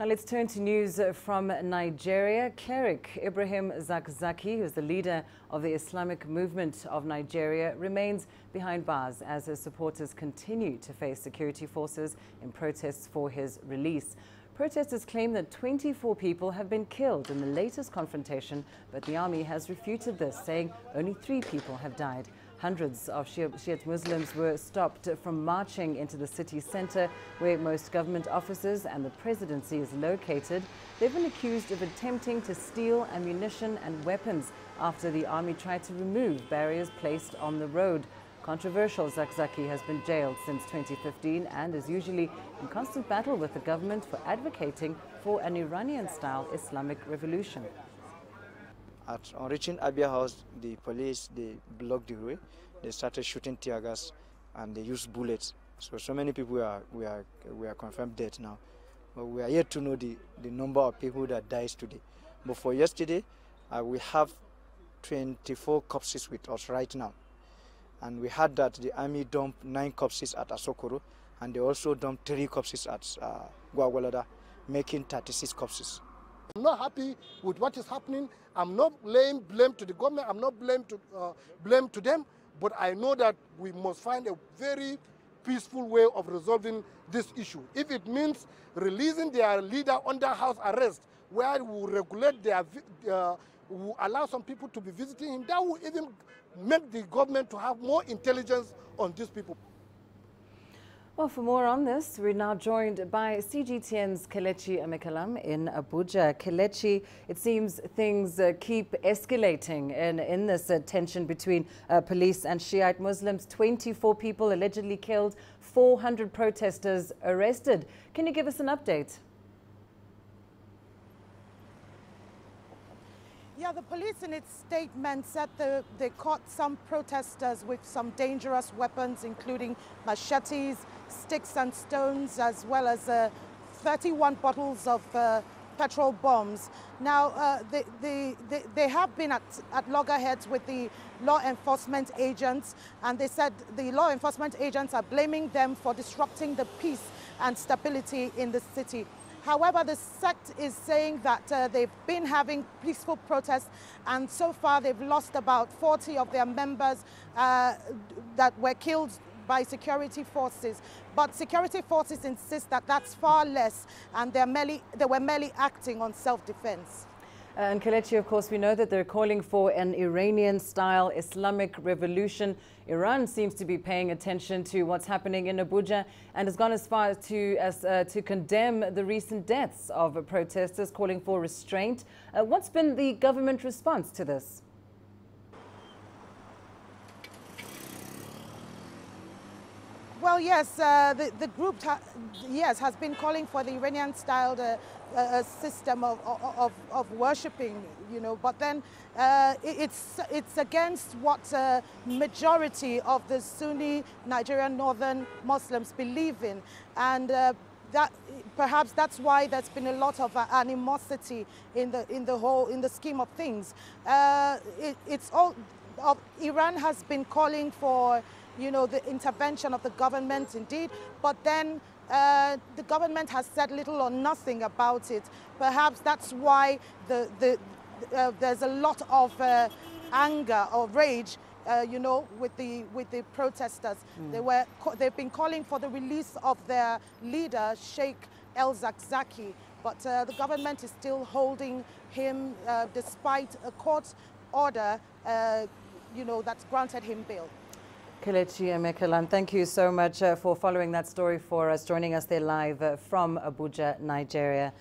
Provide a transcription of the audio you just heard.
Now let's turn to news from Nigeria. Cleric Ibrahim Zakzaky, who is the leader of the Islamic Movement of Nigeria, remains behind bars as his supporters continue to face security forces in protests for his release. Protesters claim that 24 people have been killed in the latest confrontation, but the army has refuted this, saying only 3 people have died. Hundreds of Shi'ite Muslims were stopped from marching into the city center, where most government offices and the presidency is located. They've been accused of attempting to steal ammunition and weapons after the army tried to remove barriers placed on the road. Controversial, Zakzaky has been jailed since 2015 and is usually in constant battle with the government for advocating for an Iranian-style Islamic revolution. On reaching Abia House, the police, they blocked the way. They started shooting tear gas and they used bullets. So many people we are confirmed dead now. But we are yet to know the number of people that died today. But for yesterday, we have 24 corpses with us right now. And we heard that the army dumped 9 corpses at Asokoro, and they also dumped 3 corpses at Gwagwalada, making 36 corpses. I'm not happy with what is happening. I'm not laying blame to the government. I'm not blame to them. But I know that we must find a very peaceful way of resolving this issue. If it means releasing their leader under house arrest, where we will regulate their, will allow some people to be visiting him, that will even make the government to have more intelligence on these people. Well, for more on this, we're now joined by CGTN's Kelechi Ibrahim in Abuja. Kelechi, it seems things keep escalating in this tension between police and Shiite Muslims. 24 people allegedly killed, 400 protesters arrested. Can you give us an update? Yeah, the police in its statement said they caught some protesters with some dangerous weapons, including machetes, sticks and stones, as well as 31 bottles of petrol bombs. Now, they have been at loggerheads with the law enforcement agents, and they said the law enforcement agents are blaming them for disrupting the peace and stability in the city. However, the sect is saying that they've been having peaceful protests, and so far they've lost about 40 of their members that were killed by security forces. But security forces insist that that's far less, and they were merely acting on self-defense. And Kelechi, of course, we know that they're calling for an Iranian-style Islamic revolution. Iran seems to be paying attention to what's happening in Abuja and has gone as far as to condemn the recent deaths of protesters, calling for restraint. What's been the government response to this? Well, yes, the group has been calling for the Iranian-style system of worshipping, you know, but then it's against what majority of the Sunni Nigerian northern Muslims believe in, and that perhaps that's why there's been a lot of animosity in the scheme of things. Iran has been calling for, you know, the intervention of the government, indeed, but then the government has said little or nothing about it. Perhaps that's why there's a lot of anger or rage, you know, with the protesters. They've been calling for the release of their leader, Sheikh Zakzaky, but the government is still holding him despite a court order, you know, that's granted him bail. Kelechi Ibrahim, thank you so much for following that story for us, joining us there live from Abuja, Nigeria.